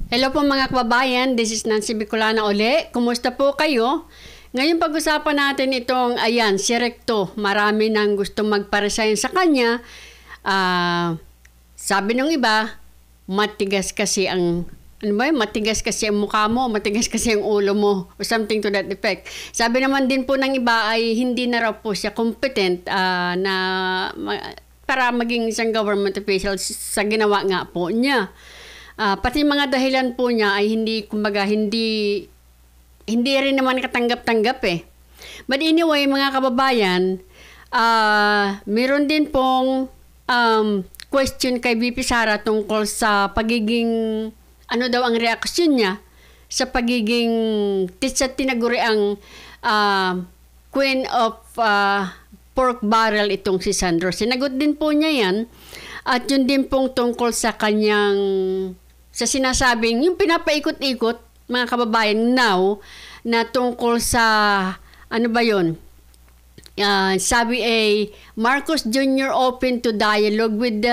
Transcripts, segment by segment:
Hello po mga kababayan, this is Nancy Bicolana uli. Kumusta po kayo? Ngayon pag-usapan natin itong, si Recto. Marami nang gustong magpa-resign sa kanya. Sabi ng iba, matigas kasi ang matigas kasi ang mukha mo, matigas kasi ang ulo mo, or something to that effect. Sabi naman din po ng iba ay hindi na raw po siya competent para maging isang government official sa ginawa nga po niya. Pati mga dahilan po niya ay hindi rin naman katanggap-tanggap eh. But anyway, mga kababayan, meron din pong question kay VP Sara tungkol sa pagiging, ano daw ang reaksyon niya sa pagiging tinaguriang queen of pork barrel itong si Sandro. Sinagot din po niya yan. At yun din pong tungkol sa kanyang, sa sinasabing, yung pinapaikot-ikot, mga kababayan, now, na tungkol sa, sabi Marcos Jr. open to dialogue with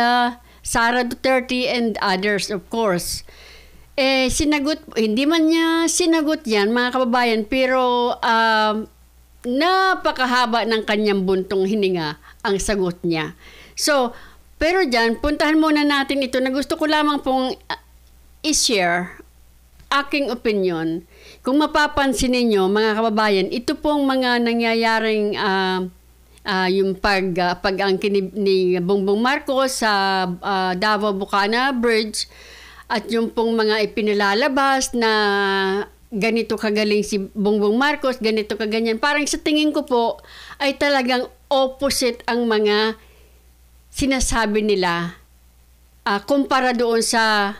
Sara Duterte and others, of course. Hindi man niya sinagot yan, mga kababayan, pero napakahaba ng kanyang buntong hininga ang sagot niya. So, pero dyan, puntahan muna natin ito na gusto ko lamang pong i-share aking opinion. Kung mapapansin ninyo, mga kababayan, ito pong mga nangyayaring yung pag-angkin ni Bongbong Marcos sa Davao Bucana Bridge at yung pong mga ipinilalabas na ganito kagaling si Bongbong Marcos, ganito kaganyan. Parang sa tingin ko po ay talagang opposite ang mga sinasabi nila kumpara doon sa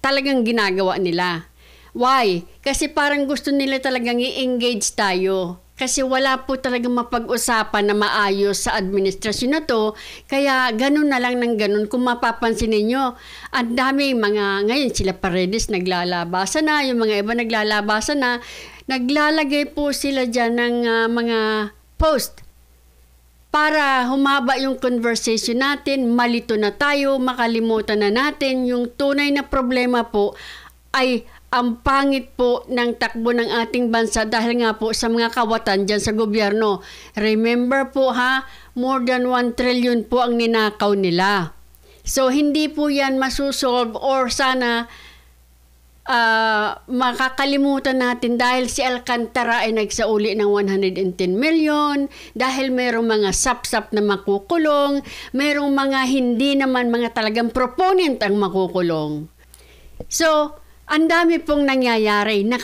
talagang ginagawa nila. Why? Kasi parang gusto nila talagang i-engage tayo. Kasi wala po talagang mapag-usapan na maayos sa administrasyon na to. Kaya ganun na lang ng ganun. Kung mapapansin ninyo, ang dami ngayon sila Paredes naglalabasan na, yung mga iba naglalabasan na, naglalagay po sila dyan ng mga post para humaba yung conversation natin, malito na tayo, makalimutan na natin yung tunay na problema po ay ang pangit po ng takbo ng ating bansa dahil nga po sa mga kawatan dyan sa gobyerno. Remember po more than 1 trillion po ang ninakaw nila. So hindi po yan masusolve or sana makakalimutan natin dahil si Alcantara ay nagsauli ng 110 million, dahil merong mga sapsap na makukulong, merong mga hindi naman mga talagang proponent ang makukulong. So, ang dami pong nangyayari na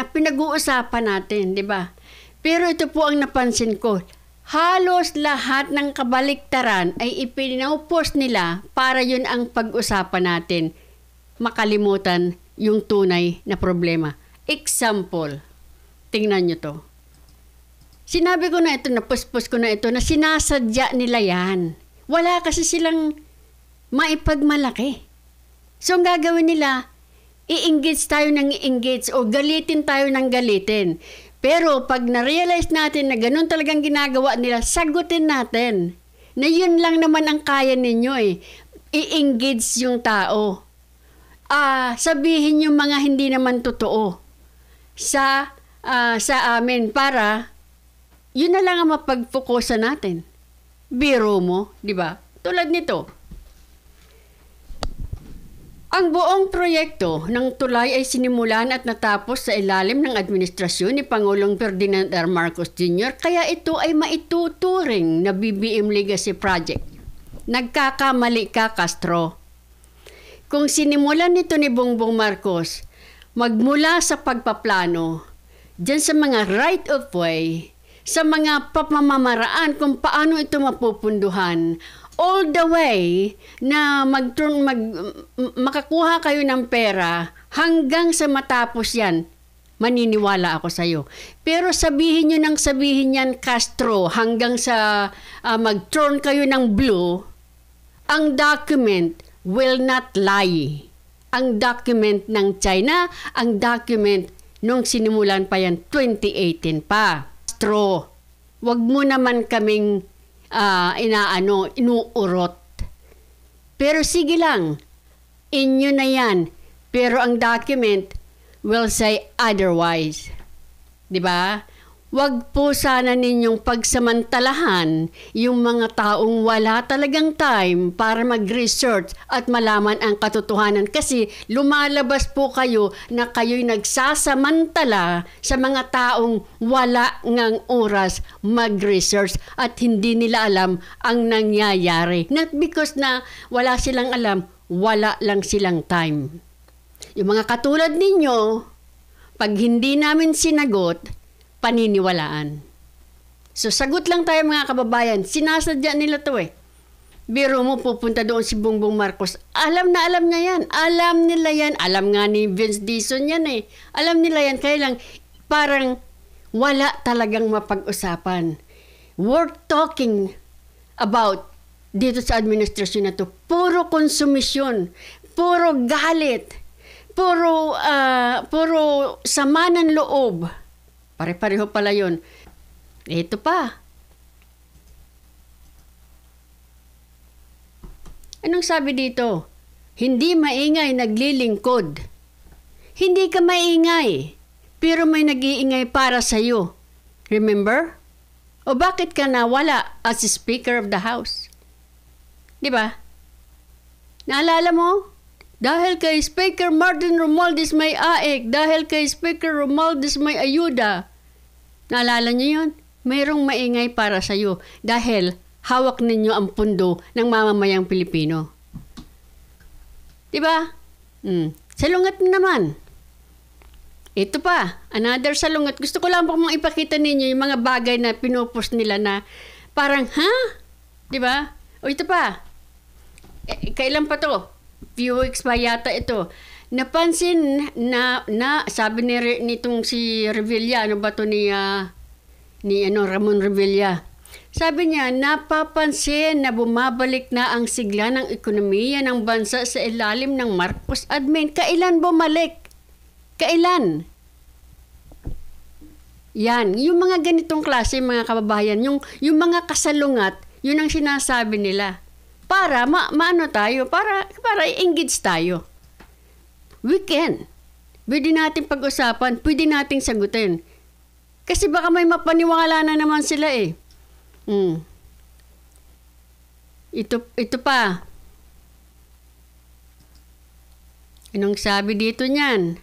pinag-uusapan natin, di ba? Pero ito po ang napansin ko. Halos lahat ng kabaliktaran ay ipinupos nila para yun ang pag-usapan natin. Makalimutan yung tunay na problema. Example, tingnan nyo to. Sinabi ko na ito, napuspos ko na ito, na sinasadya nila yan. Wala kasi silang maipagmalaki. So, ang gagawin nila, i-engage tayo ng i-engage o galitin tayo ng galitin. Pero pag na-realize natin na ganun talagang ginagawa nila, sagutin natin. Na yun lang naman ang kaya ninyo I-engage yung tao. Sabihin yung mga hindi naman totoo sa amin para yun na lang ang mapag-focusan natin. Biro mo, di ba? Tulad nito. Ang buong proyekto ng tulay ay sinimulan at natapos sa ilalim ng administrasyon ni Pangulong Ferdinand R. Marcos Jr. Kaya ito ay maituturing na BBM Legacy Project. Nagkakamali ka, Castro. Kung sinimulan nito ni Bongbong Marcos, magmula sa pagpaplano, dyan sa mga right of way, sa mga pamamaraan kung paano ito mapupunduhan, all the way na makakuha kayo ng pera hanggang sa matapos yan, maniniwala ako sa iyo. Pero sabihin nyo nang sabihin yan, Castro, hanggang sa mag-turn kayo ng blue, ang document will not lie. Ang document ng China, ang document nung sinimulan pa yan, 2018 pa. Castro, wag mo naman kaming inuurot. Pero sige lang, inyo na yan. Pero ang document will say otherwise. 'Di ba? Huwag po sana ninyong pagsamantalahan yung mga taong wala talagang time para mag-research at malaman ang katotohanan kasi lumalabas po kayo na kayo'y nagsasamantala sa mga taong wala ngang oras mag-research at hindi nila alam ang nangyayari. Not because na wala silang alam, wala lang silang time. Yung mga katulad ninyo, pag hindi namin sinagot, paniniwalaan. So, sagot lang tayo mga kababayan. Sinasadya nila to eh. Biro mo, pupunta doon si Bongbong Marcos. Alam na alam niya yan. Alam nila yan. Alam nga ni Vince Dizon yan eh. Alam nila yan. Kaya lang, parang wala talagang mapag-usapan. Worth talking about dito sa administrasyon na to. Puro konsumisyon. Puro galit. Puro sama ng loob. Pare-pareho pala yun. Ito pa. Anong sabi dito? Hindi maingay, naglilingkod. Hindi ka maingay, pero may nag-iingay para sa'yo. Remember? O bakit ka nawala as Speaker of the House? Di ba? Naalala mo? Dahil kay Speaker Martin Romualdez may AEK, dahil kay Speaker Romualdez may ayuda. Naalala niyo yun? Mayroong maingay para sa iyo dahil hawak ninyo ang pundo ng mamamayang Pilipino. Diba? Salungat naman. Ito pa, another salungat. Gusto ko lang po ipakita ninyo yung mga bagay na pinupost nila na parang, ha? Diba? O ito pa. Kailan pa to? Few weeks pa yata ito. Napansin na sabi nitong si Revilla, ano ba to ni Ramon Revilla. Sabi niya, napapansin na bumabalik na ang sigla ng ekonomiya ng bansa sa ilalim ng Marcos admin. Kailan bumalik? Kailan? Yan, yung mga ganitong klase mga kababayan, yung mga kasalungat, yun ang sinasabi nila. Para maano tayo, para engage tayo. We can. Pwede natin pag-usapan, pwede nating sagutin. Kasi baka may mapaniwala na naman sila eh. Ito pa. Anong sabi dito niyan?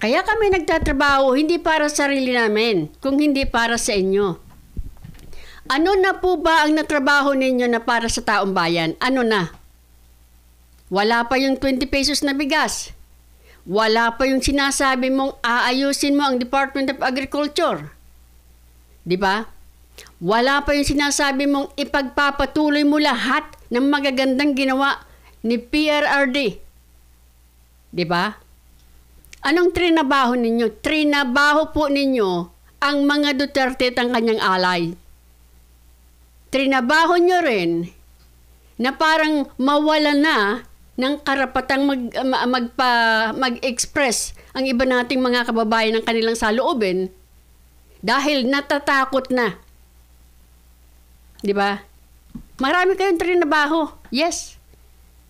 Kaya kami nagtatrabaho hindi para sa sarili namin, kung hindi para sa inyo. Ano na po ba ang natrabaho ninyo na para sa taong bayan? Ano na? Wala pa yung 20 pesos na bigas. Wala pa yung sinasabi mong aayusin mo ang Department of Agriculture. Di ba? Wala pa yung sinasabi mong ipagpapatuloy mo lahat ng magagandang ginawa ni PRRD. Di ba? Anong trinabaho ninyo? Trinabaho po ninyo ang mga Duterte at ang kanyang alay. Trinabaho nyo rin na parang mawala na ng karapatang mag-express ang iba nating mga kababayan ng kanilang saloobin dahil natatakot na. Di ba? Marami kayong trinabaho. Yes.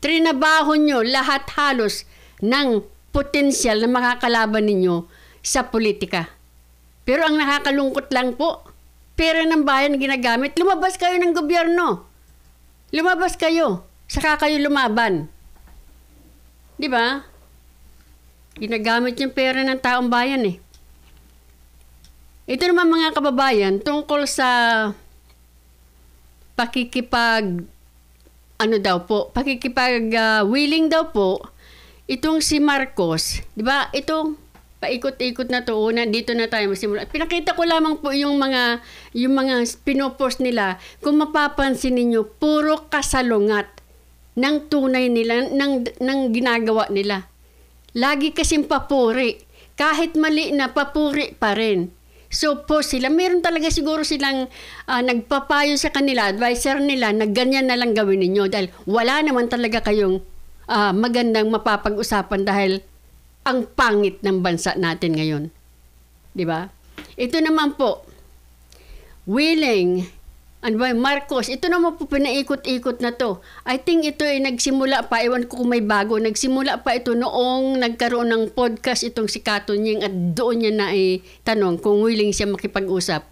Trinabaho nyo lahat halos ng potensyal na makakalaban ninyo sa politika. Pero ang nakakalungkot lang po, pera ng bayan ginagamit. Lumabas kayo ng gobyerno. Lumabas kayo. Saka kayo lumaban. Di ba? Ginagamit yung pera ng taong bayan eh. Ito naman mga kababayan, tungkol sa willing daw po, itong si Marcos, di ba? Itong paikot-ikot na to, dito na tayo masimula. Pinakita ko lamang po yung mga pinopost nila. Kung mapapansin ninyo, puro kasalungat ng tunay nila, ng ginagawa nila. Lagi kasing papuri. Kahit mali na, papuri pa rin. So po sila, meron talaga siguro silang nagpapayo sa kanila, advisor nila, na ganyan na lang gawin ninyo. Dahil wala naman talaga kayong magandang mapapag-usapan dahil ang pangit ng bansa natin ngayon. Di ba? Ito naman po, willing Ano ba, Marcos, ito naman po pinaikot-ikot na to. I think ito ay nagsimula pa, ewan ko kung may bago, nagsimula pa ito noong nagkaroon ng podcast itong si Kato Nying at doon niya na tanong kung willing siya makipag-usap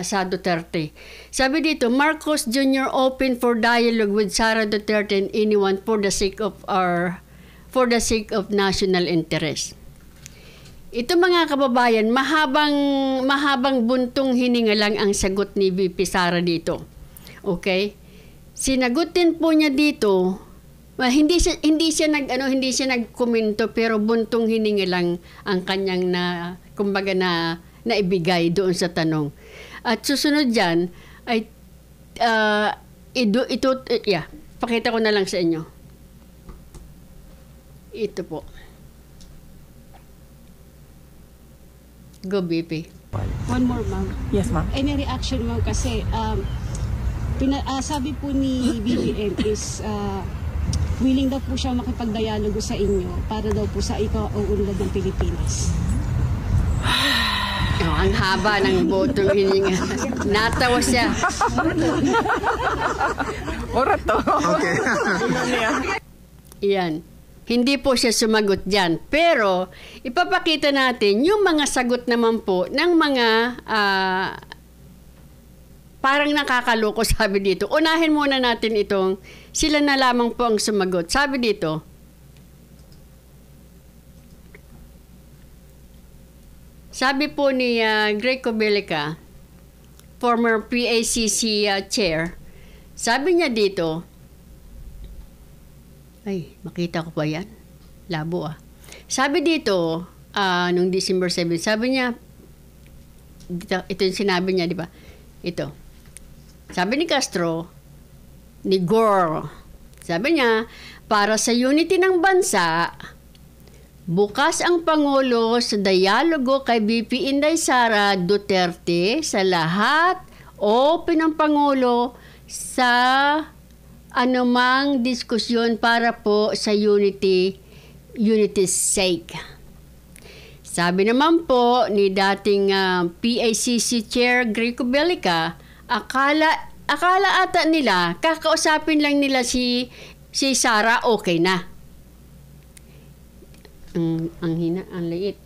sa Duterte. Sabi dito, Marcos Jr. open for dialogue with Sara Duterte and anyone for the sake of national interest. Ito mga kababayan, mahabang buntong hininga lang ang sagot ni VP Sara dito. Okay? Sinagutin po niya dito, hindi siya nagkomento pero buntong hininga lang ang kanyang naibigay doon sa tanong. At susunod diyan ay pakita ko na lang sa inyo. Ito po. Go, BP. One more, ma'am. Yes, ma'am. Any reaction, ma'am, kasi sabi po ni BBM is willing daw po siya makipag-dialogo sa inyo para daw po sa ikaw-unlad ng Pilipinas. Ang haba ng botong hininga. Natawa siya. Orat to. Okay. Yan. Hindi po siya sumagot dyan. Pero, ipapakita natin yung mga sagot naman po ng mga parang nakakaloko, sabi dito. Unahin muna natin itong sila na lamang po ang sumagot. Sabi dito, sabi po ni Greco Belica, former PACC chair, sabi niya dito, ay, makita ko pa yan? Labo ah. Sabi dito, nung December 7, sabi niya, ito yung sinabi niya, di ba? Ito. Sabi ni Castro, ni Gore, sabi niya, para sa unity ng bansa, bukas ang Pangulo sa dialogo kay BP Inday Sara Duterte sa lahat o ng Pangulo sa anumang diskusyon para po sa unity's sake. Sabi naman po ni dating PACC Chair Greco Belica, akala ata nila, kakausapin lang nila si Sara, okay na. Ang liit.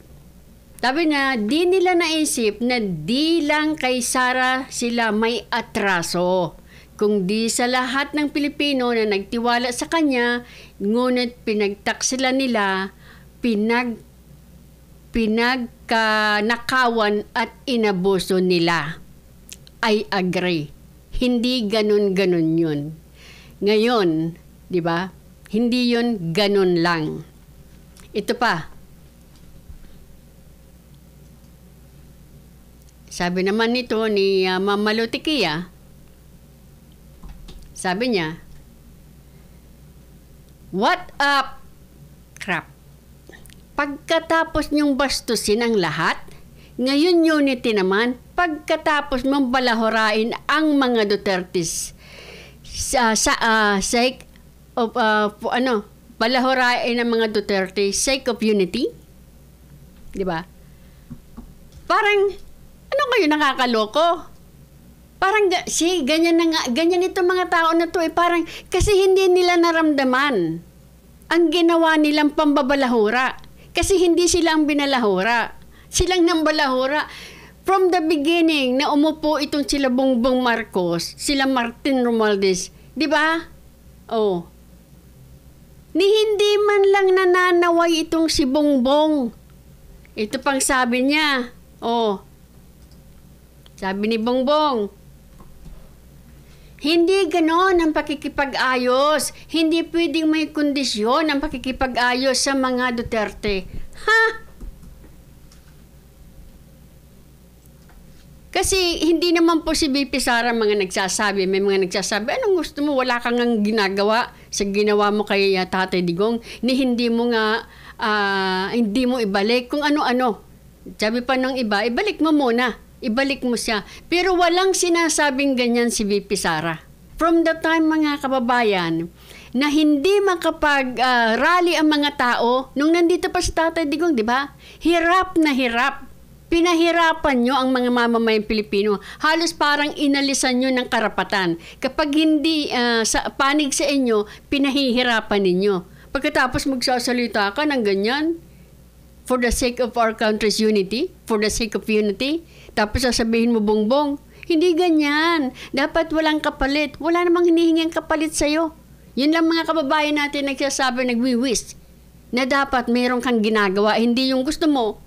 Sabi na, di nila naisip na di lang kay Sara sila may atraso, kundi sa lahat ng Pilipino na nagtiwala sa kanya, ngunit pinagtaksila nila, pinagkanakawan at inabuso nila. I agree. Hindi ganun-ganun yun. Ngayon, di ba? Hindi yun ganun lang. Ito pa. Sabi naman nito ni Mama Lutikia, sabi niya, what up? Crap. Pagkatapos niyong bastusin ang lahat, ngayon unity naman, pagkatapos mong balahorain ang mga Dutertes sake of, balahorain ang mga Duterte sake of unity? Diba? Parang, ano kayo nakakaloko? Parang, ganyan na nga, ganyan itong mga tao na to parang, kasi hindi nila naramdaman ang ginawa nilang pambabalahura. Kasi hindi sila ang binalahura. Silang nang balahura. From the beginning, na umupo itong sila Bongbong Marcos, sila Martin Romualdez, di ba? Oh. Ni hindi man lang nananaway itong si Bongbong. Ito pang sabi niya. Oh. Sabi ni Bongbong, hindi ganon ang pakikipag-ayos. Hindi pwedeng may kondisyon ang pakikipag-ayos sa mga Duterte. Ha? Kasi hindi naman po si BP Sara mga nagsasabi. May mga nagsasabi, anong gusto mo? Wala kang ang ginagawa sa ginawa mo kay Tatay Digong. Ni hindi mo nga, hindi mo ibalik kung ano-ano. Sabi pa ng iba, ibalik mo muna. Ibalik mo siya. Pero walang sinasabing ganyan si VP Sara. From the time, mga kababayan, na hindi makapag-rally ang mga tao, nung nandito pa si Tatay Digong, di ba? Hirap na hirap. Pinahirapan nyo ang mga mamamayang Pilipino. Halos parang inalisan nyo ng karapatan. Kapag hindi panig sa inyo, pinahihirapan ninyo. Pagkatapos magsasalita ka ng ganyan, for the sake of our country's unity, for the sake of unity, tapos sasabihin mo bongbong, hindi ganyan. Dapat walang kapalit. Wala namang hinihingi kapalit sa'yo. Yun lang mga kababayan natin nagsasabi, nagwiwis, na dapat meron kang ginagawa. Hindi yung gusto mo,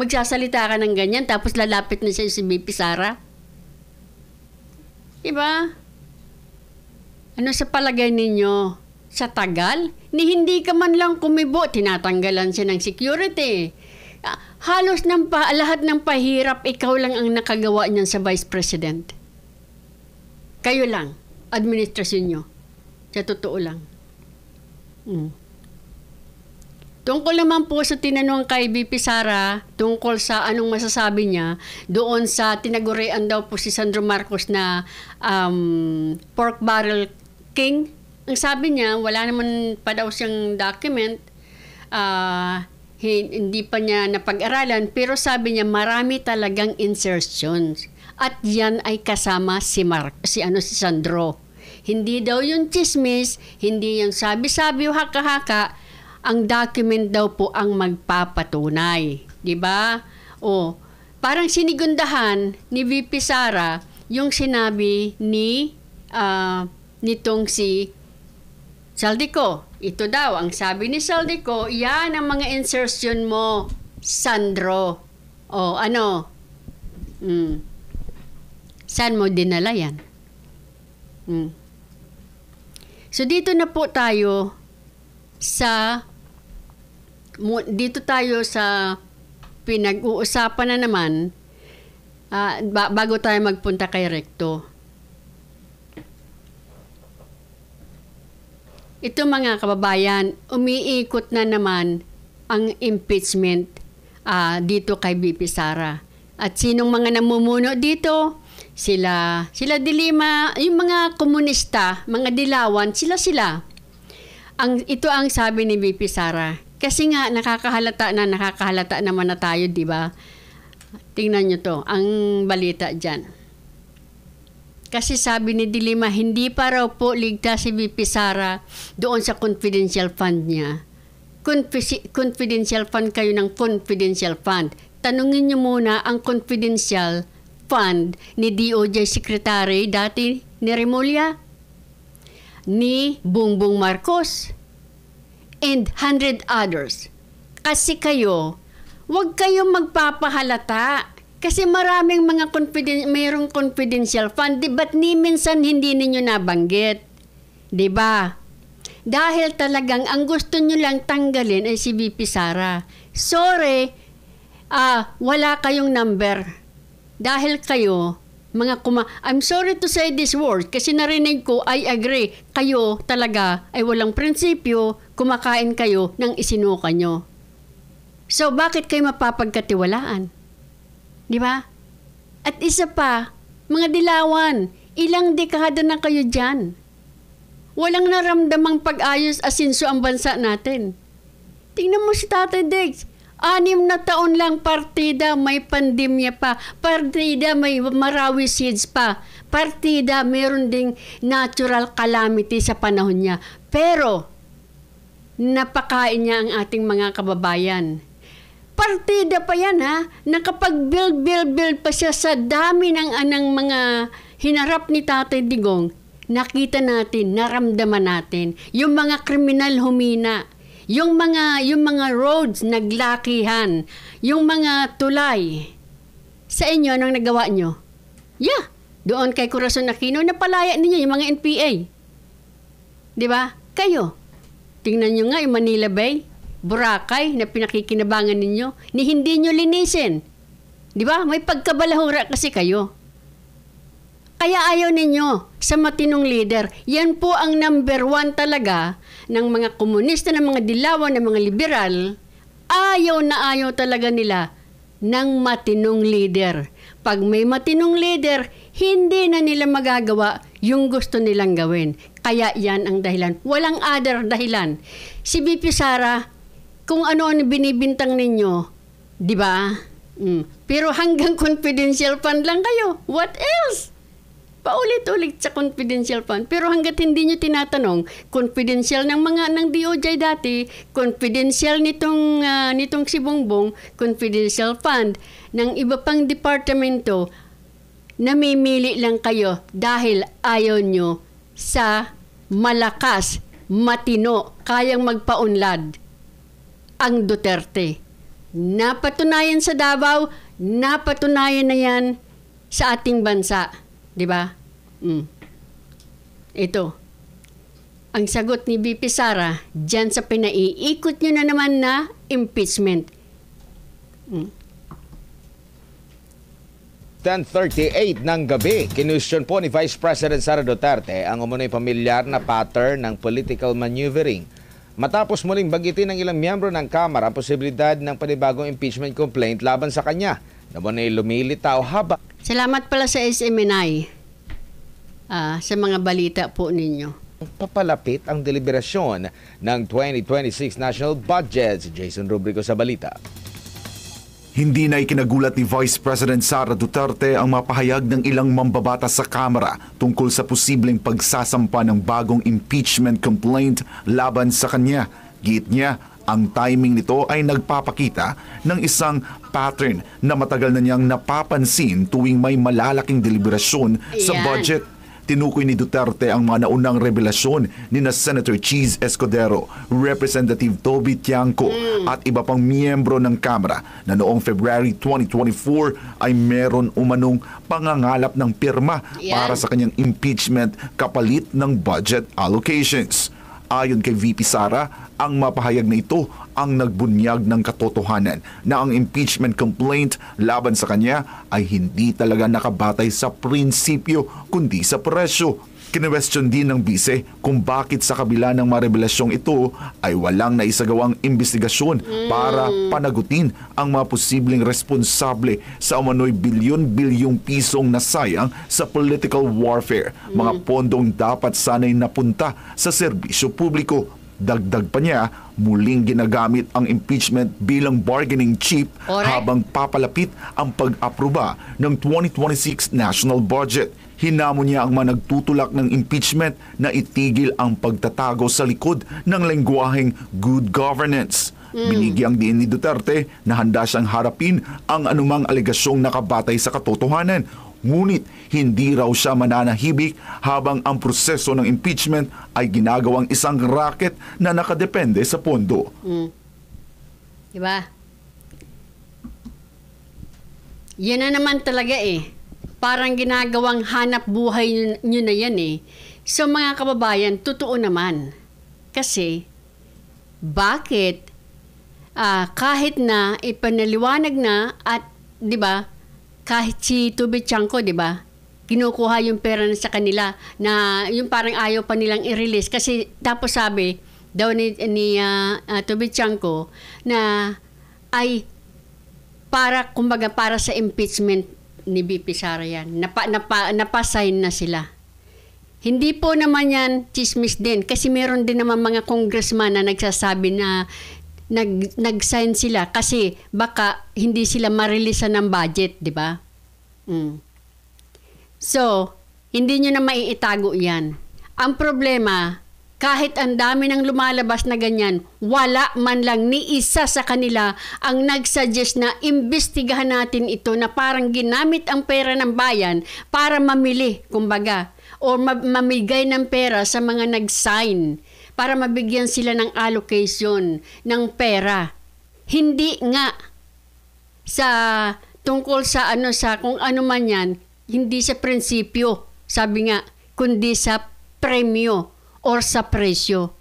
magsasalita ka ng ganyan, tapos lalapit na sa'yo si BP Sara. Diba? Ano sa palagay ninyo? Sa tagal, ni hindi ka man lang kumibo, tinatanggalan siya ng security. Halos lahat ng pahirap, ikaw lang ang nakagawa niyan sa Vice President. Kayo lang, administrasyon nyo. Sa totoo lang. Tungkol naman po sa tinanong kay BP Sara, tungkol sa anong masasabi niya, doon sa tinagurian daw po si Sandro Marcos na pork barrel king. Ang sabi niya, wala naman pa daw siyang document, hindi pa niya napag-aralan, pero sabi niya marami talagang insertions. At yan ay kasama si Sandro. Hindi daw yung chismis, hindi yung sabi-sabi o haka-haka, ang document daw po ang magpapatunay. Diba? O, parang sinigundahan ni VP Sara yung sinabi nitong si Saldico. Ito daw, ang sabi ni Saldico, yan ang mga insertion mo, Sandro. O, ano? Saan mo dinala yan? So, dito na po tayo sa pinag-uusapan na naman bago tayo magpunta kay Recto. Ito mga kababayan, umiikot na naman ang impeachment dito kay BP Sara. At sinong mga namumuno dito? Sila De Lima, yung mga komunista, mga dilawan, sila. Ito ang sabi ni BP Sara. Kasi nga nakakahalata naman na tayo, di ba? Tingnan nyo to, ang balita dyan. Kasi sabi ni De Lima, hindi pa raw po ligtas si BP Sara doon sa confidential fund niya. Confidential fund kayo ng confidential fund. Tanungin niyo muna ang confidential fund ni DOJ Secretary dati ni Remulla, ni Bongbong Marcos, and 100 others. Kasi kayo, huwag kayong magpapahalata. Kasi maraming mga mayroong confidential fund, ba't ni minsan hindi ninyo nabanggit? Diba? Dahil talagang ang gusto nyo lang tanggalin ay si VP Sara. Sorry, wala kayong number. Dahil kayo, I'm sorry to say this word, kasi narinig ko, I agree, kayo talaga ay walang prinsipyo, kumakain kayo ng isinuka nyo. So, bakit kayo mapapagkatiwalaan? Di ba? At isa pa, mga dilawan, ilang dekada na kayo dyan. Walang naramdamang pag-ayos asinso ang bansa natin. Tingnan mo si Tatay Diggs. 6 na taon lang partida, may pandemya pa. Partida, may Marawi seeds pa. Partida, meron ding natural calamity sa panahon niya. Pero, napakain niya ang ating mga kababayan. Partida pa yan nakapag-build pa siya sa dami ng mga hinarap ni Tatay Digong. Nakita natin, naramdaman natin, yung mga kriminal humina, yung mga roads naglakihan, yung mga tulay. Sa inyo, anong nagawa nyo? Yeah, doon kay Corazon Aquino, napalaya ninyo yung mga NPA. Di ba? Kayo, tingnan nyo nga yung Manila Bay, Boracay na pinakikinabangan ninyo, ni hindi nyo linisin. Di ba? May pagkabalahura kasi kayo. Kaya ayaw ninyo sa matinong leader. Yan po ang number 1 talaga ng mga komunista, ng mga dilawan, ng mga liberal. Ayaw na ayaw talaga nila ng matinong leader. Pag may matinong leader, hindi na nila magagawa yung gusto nilang gawin. Kaya yan ang dahilan. Walang other dahilan. Si BP Sara, kung ano ang binibintang ninyo, di ba? Pero hanggang confidential fund lang kayo. What else? Paulit-ulit sa confidential fund. Pero hanggat hindi nyo tinatanong, confidential ng DOJ dati, confidential nitong si Bongbong, confidential fund ng iba pang departamento, namimili lang kayo dahil ayaw nyo sa malakas, matino, kayang magpaunlad ang Duterte. Napatunayan sa Davao, napatunayan na yan sa ating bansa. Di ba? Ito. Ang sagot ni VP Sara, dyan sa pinaiikot nyo na naman na impeachment. 10:38 ng gabi, kinwestiyon po ni Vice President Sara Duterte ang umunoy pamilyar na pattern ng political maneuvering. Matapos muling bagitin ng ilang miyembro ng Kamara ang posibilidad ng panibagong impeachment complaint laban sa kanya na muna'y lumilitaw habang Salamat pala sa SMNI sa mga balita po ninyo. papalapit ang deliberasyon ng 2026 National Budget. Si Jason Rubrico sa balita. Hindi na ikinagulat ni Vice President Sara Duterte ang mapahayag ng ilang mambabatas sa Kamara tungkol sa posibleng pagsasampa ng bagong impeachment complaint laban sa kanya. Giit niya, ang timing nito ay nagpapakita ng isang pattern na matagal na niyang napapansin tuwing may malalaking deliberasyon sa Ayan. budget. Tinukoy ni Duterte ang mga naunang revelasyon ni na Senator Cheese Escudero, Representative Toby Tiangco at iba pang miyembro ng Kamara na noong February 2024 ay meron umanong pangangalap ng pirma Yan. para sa kanyang impeachment kapalit ng budget allocations. Ayon kay VP Sara, ang mapahayag na ito ang nagbunyag ng katotohanan na ang impeachment complaint laban sa kanya ay hindi talaga nakabatay sa prinsipyo kundi sa presyo. Kinwestiyon din ng bise kung bakit sa kabila ng mga revelasyong ito ay walang naisagawang investigasyon para panagutin ang mga posibleng responsable sa umano'y bilyon-bilyong pisong nasayang sa political warfare, mga pondong dapat sana'y napunta sa serbisyo publiko. Dagdag pa niya, muling ginagamit ang impeachment bilang bargaining chip Correct. habang papalapit ang pag-aproba ng 2026 national budget. Hinamon niya ang mga nagtutulak ng impeachment na itigil ang pagtatago sa likod ng lengguwaheng good governance. Binigyang diin ni Duterte na handa siyang harapin ang anumang alegasyong nakabatay sa katotohanan. Ngunit hindi raw siya mananahimik habang ang proseso ng impeachment ay ginagawang isang racket na nakadepende sa pondo. Diba? Yan na naman talaga eh. Parang ginagawang hanap buhay nyo na yan eh. So mga kababayan, totoo naman. Kasi, bakit kahit na ipanaliwanag na at, di ba, kahit si Toby Tiangco, di ba, kinukuha yung pera na sa kanila na yung parang ayaw pa nilang i-release. Kasi tapos sabi daw ni Toby Tiangco na ay kumbaga para sa impeachment ni BP Sara yan. Napasign na sila. Hindi po naman yan chismis din kasi meron din naman mga congressman na nagsasabi na nag-sign sila kasi baka hindi sila ma-release ng budget, di ba? So, hindi nyo na maiitago yan. Ang problema, kahit ang dami ng lumalabas na ganyan, wala man lang ni isa sa kanila ang nagsuggest na imbestigahan natin ito na parang ginamit ang pera ng bayan para mamili, kumbaga, o mamigay ng pera sa mga nag-sign para mabigyan sila ng allocation ng pera. Hindi nga sa tungkol sa kung ano man yan, hindi sa prinsipyo, sabi nga, kundi sa premyo or sa presyo.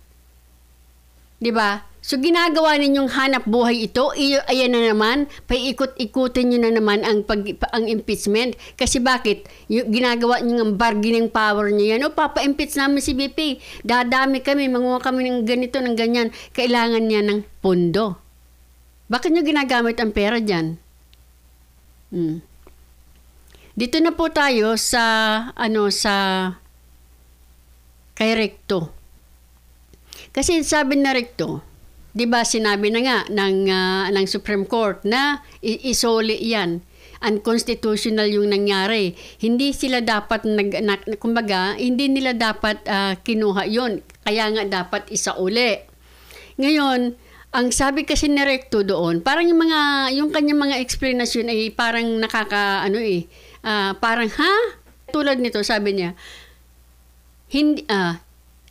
'Di ba? So ginagawa ninyong hanap buhay ito, ayan na naman, paikot-ikutin niyo na naman ang impeachment. Kasi bakit? Ginagawa niyo ng bargaining power niyo yan. O papa-impeach namin si BP. Dadami kami, manguha kami ng ganito, ng ganyan. Kailangan niya ng pondo. Bakit niyo ginagamit ang pera diyan? Dito na po tayo sa kay Recto. Kasi sabi na Recto, 'Di ba sinabi na nga ng Supreme Court na isoli 'yan. Unconstitutional yung nangyari. Hindi sila dapat kumbaga, hindi nila dapat kinuha 'yon. Kaya nga dapat isauli. Ngayon, ang sabi kasi ni Recto doon, parang yung kanyang mga explanation ay parang parang tulad nito sabi niya, hindi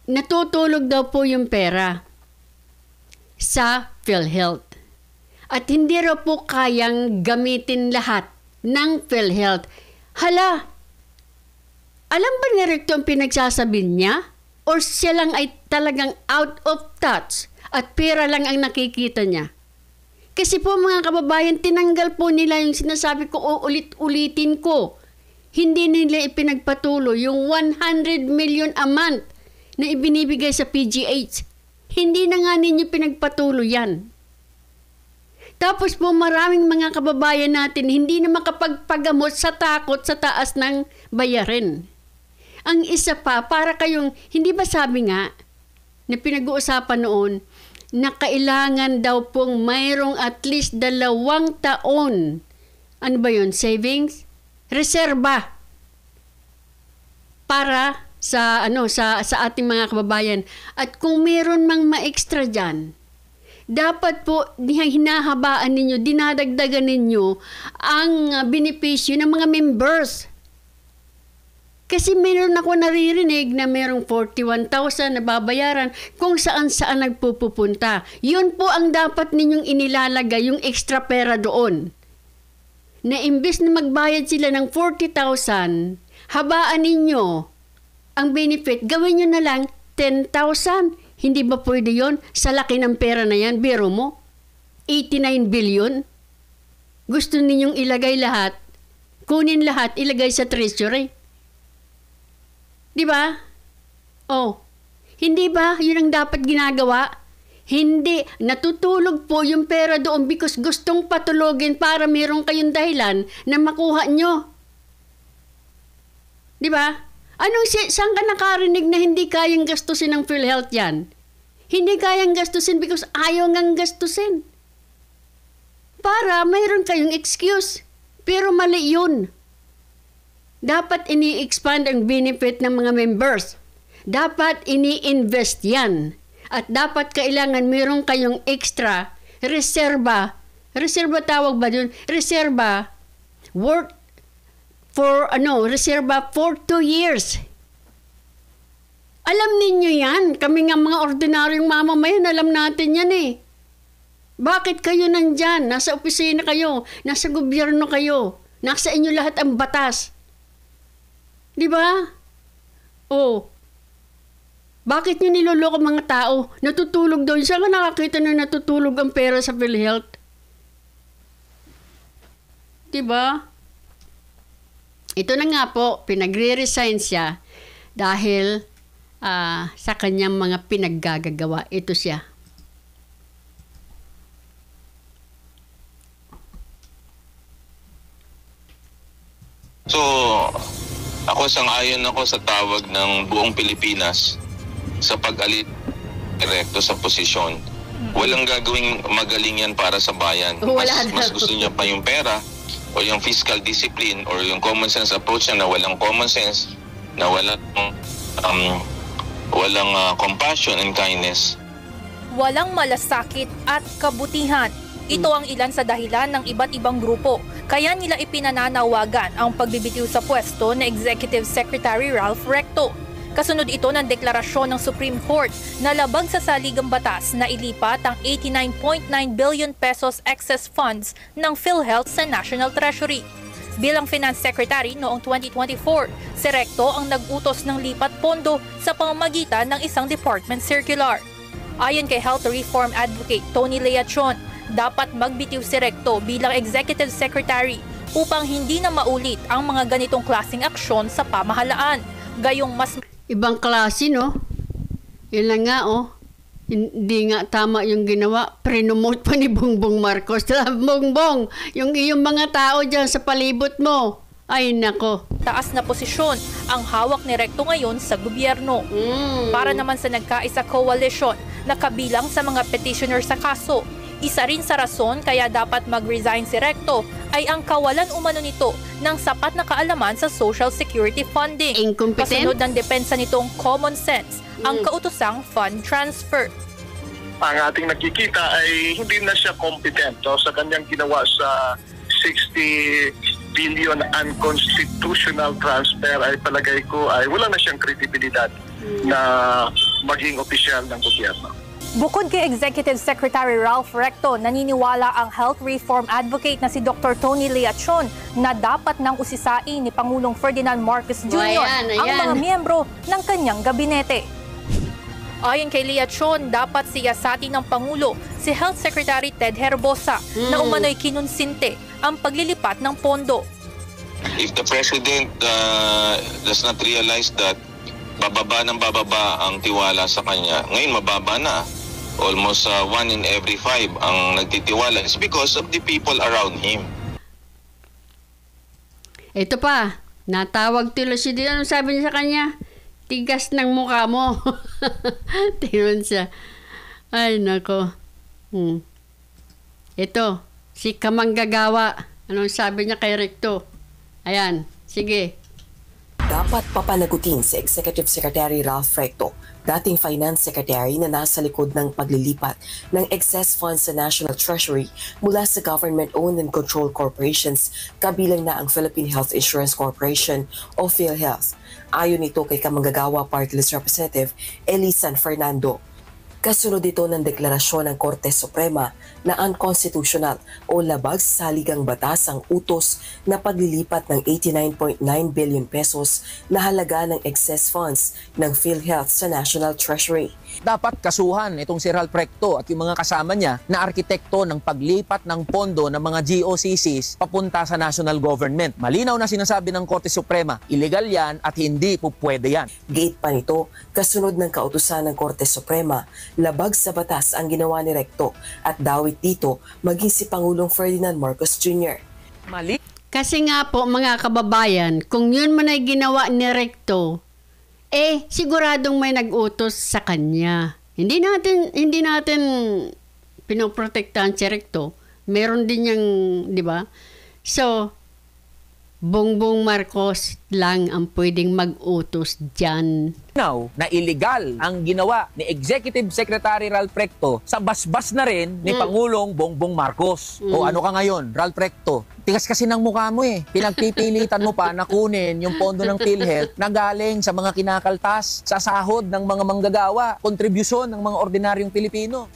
natutulog daw po yung pera sa PhilHealth. At hindi raw po kayang gamitin lahat ng PhilHealth. Hala, alam ba ni Recto ang pinagsasabi niya? Or siya lang ay talagang out of touch at pera lang ang nakikita niya? Kasi po mga kababayan, tinanggal po nila yung sinasabi ko, ulit-ulitin ko. Hindi nila ipinagpatuloy yung 100 million a month na ibinibigay sa PGH. Hindi na nga ninyo pinagpatuloy yan. Tapos po maraming mga kababayan natin hindi na makapagpagamot sa takot sa taas ng bayarin. Ang isa pa, para kayong, hindi ba sabi nga na pinag-uusapan noon na kailangan daw pong mayroong at least 2 taon. Ano ba yun? Savings? Reserba. Para sa ating mga kababayan. At kung meron mang ma-extra dyan, dapat po hinahabaan ninyo, dinadagdagan ninyo ang benepisyo ng mga members. Kasi meron ako naririnig na merong 41,000 na babayaran kung saan-saan nagpupunta. Yun po ang dapat ninyong inilalagay, yung extra pera doon. Na imbes na magbayad sila ng 40,000, habaan ninyo ang benefit, gawin nyo na lang 10,000. Hindi ba pwede yun? Sa laki ng pera na yan, biro mo, 89 billion. Gusto ninyong ilagay lahat, kunin lahat, ilagay sa treasury. Di ba? Oh, hindi ba yun ang dapat ginagawa? Hindi, natutulog po yung pera doon because gustong patulogin para meron kayong dahilan na makuha nyo. Di ba? Saan ka nakarinig na hindi kayang gastusin ng PhilHealth yan? Hindi kayang gastusin because ayaw ngang gastusin. Para mayroon kayong excuse. Pero mali yun. Dapat ini-expand ang benefit ng mga members. Dapat ini-invest yan. At dapat kailangan mayroon kayong extra reserba. Reserba tawag ba dun? Reserba reserba for 2 years. Alam ninyo yan. Kami nga mga ordinaryong mamamayan, alam natin yan eh. Bakit kayo nandyan? Nasa opisina kayo, nasa gobyerno kayo, nasa inyo lahat ang batas. Di ba? Oh. Bakit nyo niloloko mga tao? Natutulog daw. Saan ka nakakita na natutulog ang pera sa PhilHealth? Di ba? Ito na nga po, pinagre-resign siya dahil sa kanyang mga pinaggagawa. Ito siya. So, sang-ayon ako sa tawag ng buong Pilipinas sa pag-alit direkto sa posisyon. Walang gagawing magaling yan para sa bayan. Mas gusto niya pa yung pera o yung fiscal discipline or yung common sense approach na walang common sense, na walang compassion and kindness. Walang malasakit at kabutihan. Ito ang ilan sa dahilan ng iba't ibang grupo. Kaya nila ipinananawagan ang pagbibitiw sa pwesto na Executive Secretary Ralph Recto. Kasunod ito ng deklarasyon ng Supreme Court na labag sa saligang batas na ilipat ang 89.9 billion pesos excess funds ng PhilHealth sa National Treasury. Bilang Finance Secretary noong 2024, si Recto ang nag-utos ng lipat pondo sa pamamagitan ng isang department circular. Ayon kay Health Reform Advocate Tony Leachon, dapat magbitiw si Recto bilang Executive Secretary upang hindi na maulit ang mga ganitong klaseng aksyon sa pamahalaan. Gayong mas ibang klase, no? Yun lang nga, oh. Hindi nga tama yung ginawa. Prenomote pa ni Bongbong Marcos. Bongbong, yung iyong mga tao dyan sa palibot mo, Ay, nako. Taas na posisyon ang hawak ni Recto ngayon sa gobyerno. Para naman sa Nagkaisa Coalition na kabilang sa mga petitioner sa kaso, isa rin sa rason kaya dapat mag-resign si Recto ay ang kawalan umano nito ng sapat na kaalaman sa Social Security funding. Incompetent? Kasunod ng depensa nitong common sense ang kautosang fund transfer. Ang ating nakikita ay hindi na siya competent sa kanyang ginawa sa 60 billion unconstitutional transfer. Ay palagay ko ay wala na siyang kredibilidad na maging opisyal ng gobyerno. Bukod kay Executive Secretary Ralph Recto, naniniwala ang health reform advocate na si Dr. Tony Leachon na dapat nang usisain ni Pangulong Ferdinand Marcos Jr. Ayan. ang mga miyembro ng kanyang gabinete. Ayon kay Leachon, dapat siyasatin ng Pangulo si Health Secretary Ted Herbosa na umano'y kinunsinte ang paglilipat ng pondo. If the President does not realize that bababa ng bababa ang tiwala sa kanya, ngayon mababa na. Almost 1 in every 5 ang nagtitiwala. It's because of the people around him. Ito pa, natawag tuloy siya din. Ano sabi niya sa kanya? Tigas ng mukha mo. Tingnan siya. Ay, nako. Ito, si Kamanggagawa. Anong sabi niya kay Recto? Ayan, sige. Dapat papanagutin si Executive Secretary Ralph Recto, dating Finance Secretary na nasa likod ng paglilipat ng excess funds sa National Treasury mula sa government-owned and controlled corporations, kabilang na ang Philippine Health Insurance Corporation o PhilHealth. Ayon ito kay Kamanggagawa Party List Representative Elisan Fernando. Kasunod ito ng deklarasyon ng Korte Suprema na unconstitutional o labag sa saligang batas ang utos na paglilipat ng 89.9 billion pesos na halaga ng excess funds ng PhilHealth sa National Treasury. Dapat kasuhan itong si Ralph Recto at yung mga kasama niya na arkitekto ng paglipat ng pondo ng mga GOCCs papunta sa national government. Malinaw na sinasabi ng Korte Suprema, illegal yan at hindi po pwede yan. Gate pa nito, kasunod ng kautusan ng Korte Suprema, labag sa batas ang ginawa ni Recto at dawit dito maging si Pangulong Ferdinand Marcos Jr. Mali. Kasi nga po, mga kababayan, kung yun man ay ginawa ni Recto, siguradong may nag-utos sa kanya. Hindi natin pinoprotektahan si Recto. Meron din yang, di ba? So, Bongbong Marcos lang ang pwedeng mag-utos dyan. Now, na illegal ang ginawa ni Executive Secretary Ralph Recto sa basbas na rin ni Pangulong Bongbong Marcos. O ano ka ngayon, Ralph Recto? Tigas kasi ng mukha mo eh. Pinagpipilitan mo pa na kunin yung pondo ng PhilHealth na galing sa mga kinakaltas, sa sahod ng mga manggagawa, kontribusyon ng mga ordinaryong Pilipino.